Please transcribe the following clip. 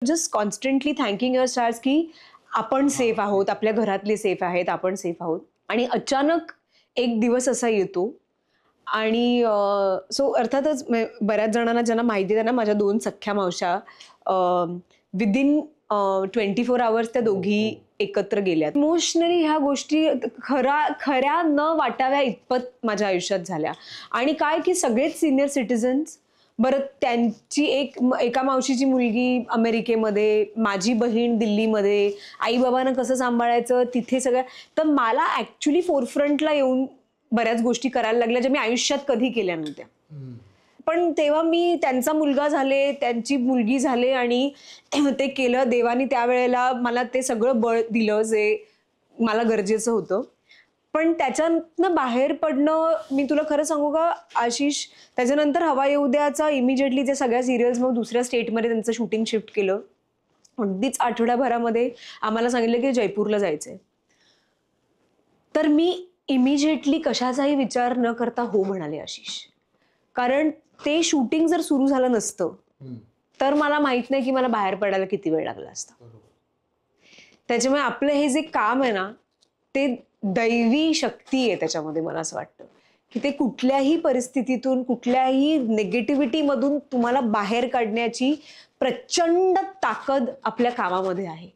Just constantly thanking your stars की आपण safe आहोत, आपल्या घरातले सेफ आहेत, आपण सेफ आहोत. आणि अचानक एक दिवस असा येतो आणि सो अर्थातच बऱ्याच जणांना ज्यांना माहिती आहे ना, माझ्या 2 सख्ख्या मावश्या विदिन 24 आवर्स त्या दोघी एकत्र गेल्यात. इमोशनली ह्या गोष्टी खऱ्या न वाटाव्या इतपत माझ्या आयुष्यात झाल्या. आणि काय की सगळेच सीनियर सिटिझन्स, बरं त्यांची एका मावशीची मुलगी अमेरिकेमध्ये, माझी बहीण दिल्लीमध्ये, आई-बाबांना कसं सांभाळायचं तिथे सगळं. तर मला ॲक्चुअली फोरफ्रंटला येऊन बऱ्याच गोष्टी करायला लागल्या, ज्या मी आयुष्यात कधी केल्या नव्हत्या. पण तेव्हा मी त्यांचा मुलगा झाले, त्यांची मुलगी झाले आणि ते केलं. देवाने त्यावेळेला मला ते सगळं बळ दिलं जे मला गरजेचं होतं. पण त्याच्यातनं बाहेर पडणं, मी तुला खरं सांगू का आशिष, त्याच्यानंतर हवा येऊ द्याचा इमिजिएटली त्या सगळ्या सिरियल्स मग दुसऱ्या स्टेटमध्ये त्यांचं शूटिंग शिफ्ट केलं. अगदीच आठवड्याभरामध्ये आम्हाला सांगितलं की जयपूरला जायचंय. तर मी इमिजिएटली कशाचाही विचार न करता हो म्हणाले आशिष. कारण ते शूटिंग जर सुरू झालं नसतं तर मला माहित नाही की मला बाहेर पडायला किती वेळ लागला असता. त्याच्यामुळे आपलं हे जे काम आहे ना, ते दैवी शक्ती आहे त्याच्यामध्ये. मला असं वाटतं की ते कुठल्याही परिस्थितीतून, कुठल्याही निगेटिव्हिटी मधून तुम्हाला बाहेर काढण्याची प्रचंड ताकद आपल्या कामामध्ये आहे.